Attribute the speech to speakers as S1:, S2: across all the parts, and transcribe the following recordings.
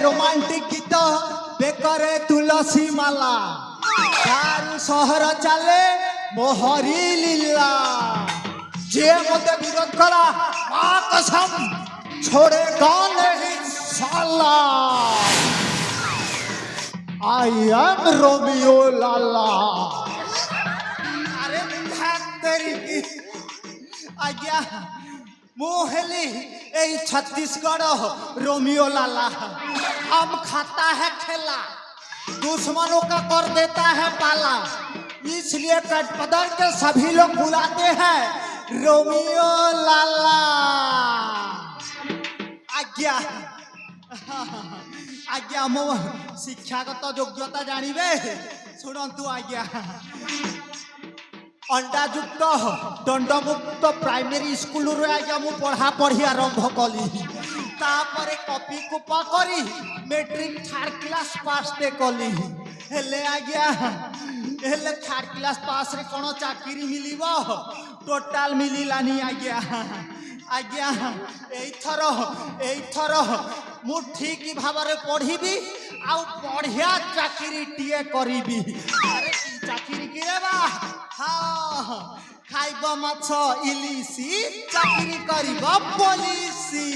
S1: Romantic गीत बेकरे तुलसी माला दारू सहर चले मोहरी लीला जे मते विरोध करा मां कसम छोड़ेगा नहीं साला आई एम रोमियो लाला। अरे तेरी आज्ञा मोहली ए छत्तीसगढ़ रोमियो लाला हम खाता है खेला दुश्मनों का कर देता है पाला इसलिए पेट पदर के सभी लोग बुलाते हैं रोमियो लाला। आज्ञा आज्ञा मो शिक्षागत योग्यता जानवे शुणु आज्ञा अंडायुक्त दंडमुक्त प्राइमरी स्कूल आज्ञा मु पढ़ा पढ़ी आरंभ कली तापर कपी कुपा करी मैट्रिक थर्ड क्लास पास ते कली हेले आज्ञा हेले थर्ड क्लास पास रे कोन चाकरी मिलिबो टोटल मिलिलानी आज्ञा आज्ञा एथर मु ठीक भाव में पढ़ी आउ बढ़िया चाकरी टीए करी अरे चाकरी कि बा हाँ खाइब माछ इलिसी चाकरी करिब पुलिसी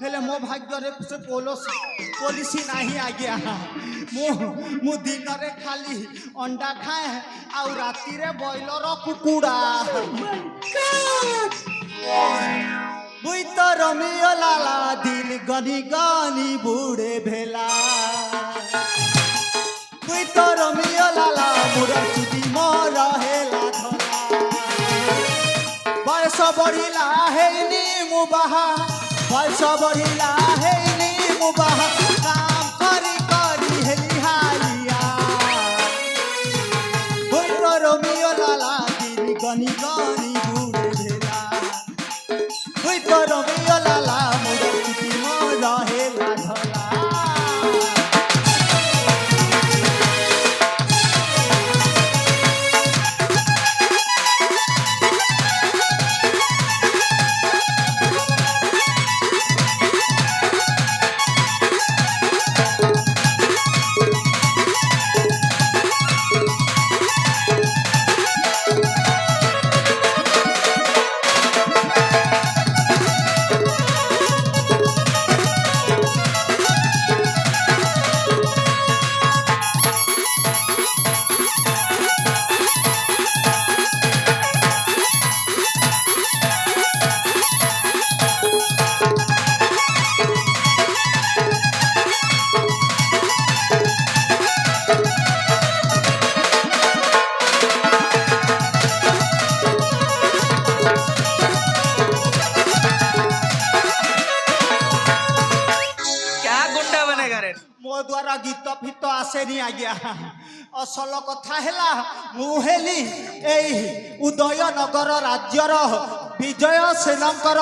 S1: हेले मो भाग्य रे से पुलिसी नहीं आज्ञा मु दिन रे खाली अंडा खाए आउ राति रे बॉयलर कुकुड़ा बुई तो रोमियो लाला दिल गनी गनी बूढ़े भेला बुई तो रोमियो लाला मुरा चुदी मोर हेला धला बयस बढ़िला हेनी मुबाहा बयस बढ़िला हेनी मुबाहा काम करी करी हेली हालिया बुई तो रोमियो लाला दिल गनी गनी बूढ़े भेला बुई तो रोमियो लाला मुरा चुदी मोर हेला धला। मो द्वारा गीत फित आसे नहीं आज्ञा असल कथा है मुहेली उदयनगर राज्यर विजय सेनकर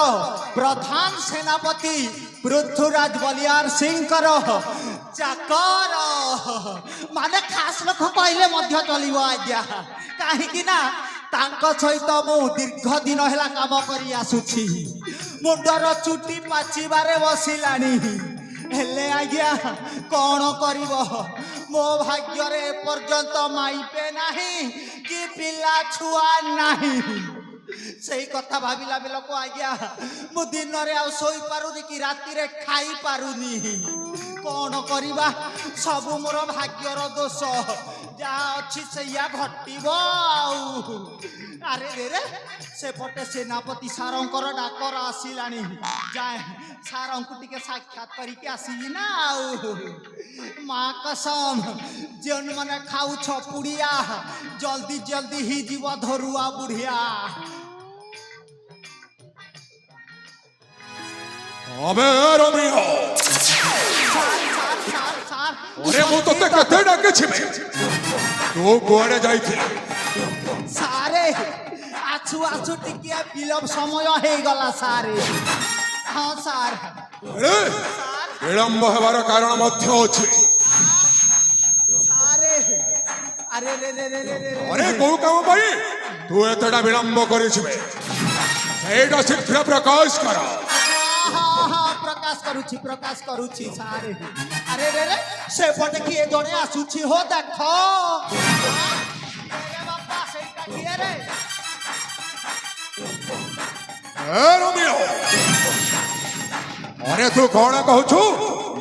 S1: प्रधान सेनापति पृथ्वीराज बलियार सिंह चाकर माने खास लोक कहले चलो आज्ञा कहीं सहित मु दीर्घ दिन है काम कर मुंडर चुटी पाचिबारे बसिलानी हेले आज्ञा कौन करिब मो भाग्य रे पर्यंत माइपे नहीं कि पिला छुआ नहीं सही कथा भाविला बेल को आज्ञा मु दिन रे आ सोई पारुनी कि राति रे खाई पारुनी कौन करिबा सब मोर भाग्यर दोष जहाँ अच्छी से घटिब अरे रे रे से पटे सेनापति सारंकर डाकर आसिला जाए सारंकु टिके साक्षात करके आसबि ना माँ कसम जेन मैंने खाऊ छपुड़िया जल्दी जल्दी ही जीव धरुआ बुढ़िया
S2: अबे रोमियो अरे मु तते कते डाके छिमे तो कोड़े जाई थी
S1: सारे आछू आछू टिकिया विलंब समय हे गला सारे हाँ सार
S2: अरे विलंब हेबार कारण मध्य अछि
S1: सारे अरे रे रे रे रे
S2: अरे को काम भाई तू एतडा विलंब करि छिमे एटा शीघ्र प्रकाश कर
S1: हाँ हाँ प्रकाश प्रकाश करुछि सारे अरे रे रे से पटे किए जने आसुछि हो देखो अरे बापा सेटा किए रे
S2: ए रोमियो अरे तू कौन कहूछु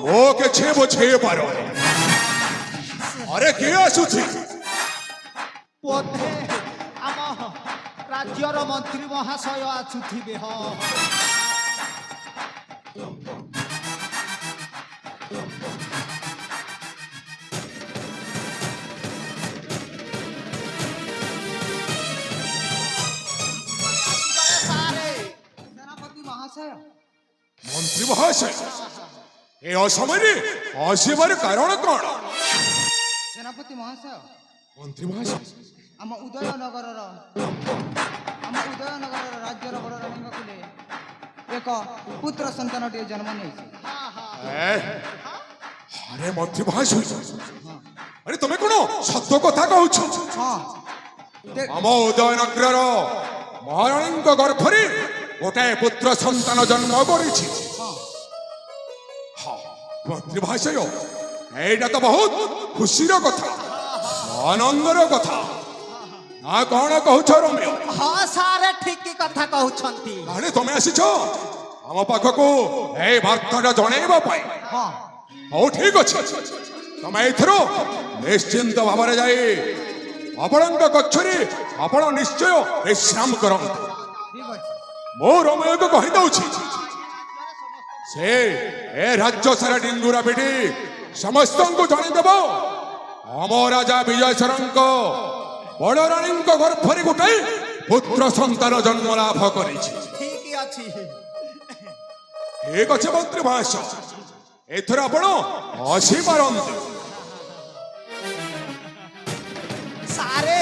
S2: ओ के छे बुझे पारो अरे किए आसुछि
S1: पोधे आम राज्यर मंत्री महाशय आसुथिबे हो
S3: सेनापति महाशय
S2: मंत्री महाशय ए असमय आसीबार कारण कौन
S3: सेनापति महाशय
S2: मंत्री महाशय
S3: आम उदयनगर राज्यर बड़ रानी कुले एक पुत्र संतानटे जन्म नहीं
S2: अरे मंत्री महाशय अरे तुम्हें कौन सत्य कथा कहूछु
S3: हाँ
S2: आम उदयनगर महाराणी गर्भरे गोटाए पुत्र संतान जन्म करिछि मंत्री महाशय एटा तो बहुत खुशीर कथा आनंदर कथा ना कौन कहूछ रोमियो
S1: हाँ सारे ठीक की कथा कहउछंती
S2: अरे तुम्हें आसीछ आम पाखकू ए वार्ताटा जनइबा पाई
S3: हाँ
S2: हौ ठीक अछि तमे एथरो निश्चिंत भावरे जाई आपणक कक्षरे आपण निश्चय विश्राम करम
S3: ठीक अच्छे
S2: मो रोमियो को कहि दउछि से ए राज्य सारा डिंगुरा बेटी समस्त को जानी देव आम राजा विजय शरण बड़ रानी गर्भरे गोटे पुत्र संतान जन्म लाभ कर
S1: ठीक अछि
S2: ठीक अच्छे मंत्री महाशय एथर आपण आसी पारंतु
S1: सारे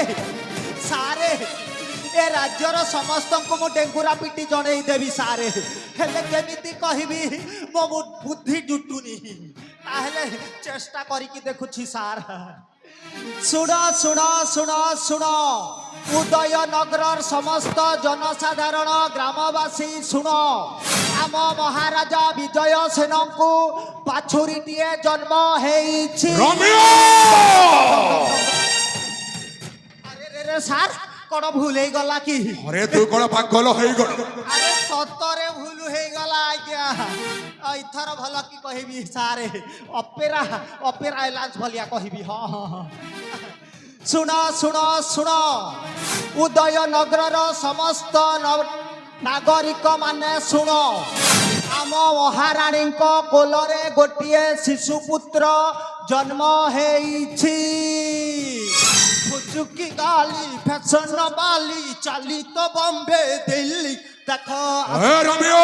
S1: सारे ए राज्यर समस्त को मु डेंगुरा पिटी जणई देवी सारे हेले केमिति कहबी मो बुद्धि जुटुनी ताहेले चेष्टा करिकि देखुछि सार सुनो सुनो सुनो सुनो उदयनगर समस्त जनसाधारण ग्रामवासी सुनो आम महाराजा विजय सेन को बाछुरीटिए जन्म हेइछि
S2: रोमियो
S1: अरे रे सार कौन भूल हो गला कि
S2: अरे तू कौन पागल हो गल
S1: अरे सतरे भूल हो गला आज्ञा इथर भल कि कहबी सारे अपेरा अपेरा इलाज भलिया कहबी हाँ हाँ हाँ सुनो सुनो सुनो उदयनगर समस्त नागरिक माने सुनो आम महाराणी कोलरे गोटे शिशुपुत्र जन्म हेइछि फुचुकी गाली फैशन वाली चाली तो बॉम्बे दिल्ली देखो
S2: ए रोमियो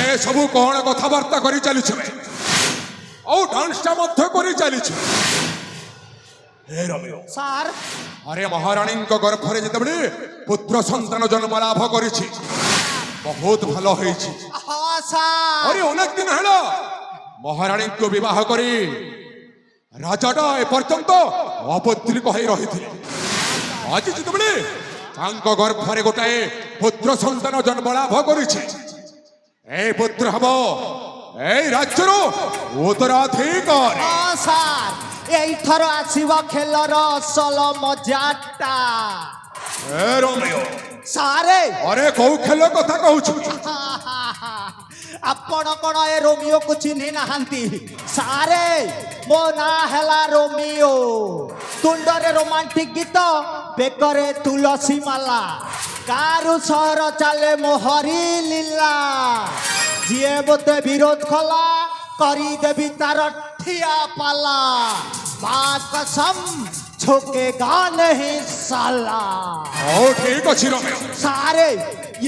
S2: ए सबू कौन कथबार्ता करी चलीछ और डांसटा मध्य करी चलीछ ए रोमियो
S1: सार
S2: अरे महाराणी गर्भरे जितेबले पुत्र संतान जन्म लाभ करिछि बहुत भलो होइछि
S1: हाँ सार
S2: अरे अनेक दिन हेला महाराणी को विवाह करी राजाटा एपर्यंत अपत्रिक हो रही आज जितेबले गर्भरे गोटाए पुत्र संतान जन्म लाभ करिछि ए पुत्र हम ए राज्यर उत्तराधिकार
S1: हाँ सार एइथर आसीब खेलर असल मजाटा
S2: ए रोमियो
S1: सारे
S2: अरे कौ खेल कथा कहूछु
S1: आपण कौन ए रोमियो को चिन्ह नहांती सारे मो ना हेला रोमियो तुंडरे रोमांटिक गीत बेकरे तुलसी माला गारु सहर चाले मोहरी लीला जिए मते विरोध कला करी देवी तार ठिया पाला माँ कसम छोकेगा नहीं साला
S2: ओ ठीक अछि रोमियो
S1: सारे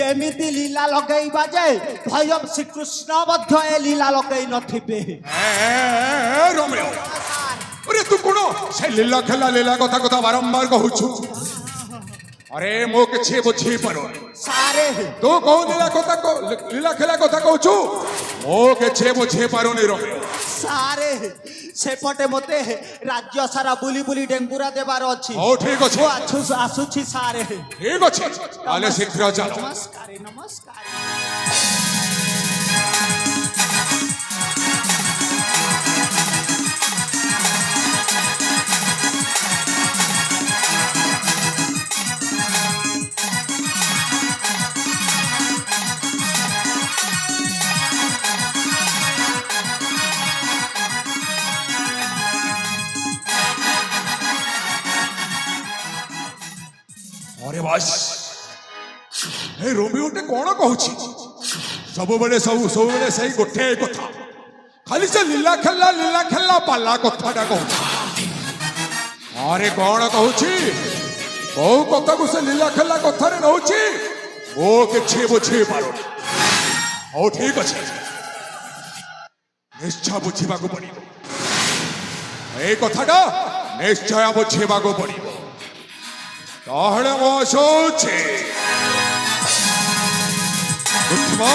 S1: एमिति लीला लगई बाजे भयम श्रीकृष्ण मध्य ए लीला लगई नथिबे
S2: ए रोमियो अरे तू कोन से लीला खेला कथा बारंबार कहूछु अरे मो के बुझी परो
S1: सारे
S2: तू कौन लीला खेला कथा कहूछु मो के बुझी पारो नहीं रोमियो
S1: सारे सेपटे मते राज्य सारा बुली बुली डेंगुरा देबार अछि
S2: ओ ठीक अछि
S1: आसुछि सारे
S2: ठीक अछि आले शीघ्र चलो
S1: नमस्कार नमस्कार
S2: अरे बस ए रोमियोटे कौन कहूची सब बेले सही गोटे कथा खाली से लीला खेला पाला कथाटा कहू अरे कौन कहूची कौ कथा को से लीला खेला कथारे नौची ओ किछि बुझी पारो ओ ठीक अछि निश्चय बुझीबा को पड़िबो ए कथाटा निश्चय बुझीबा को पड़िबो ताहले मो सोचे उठमा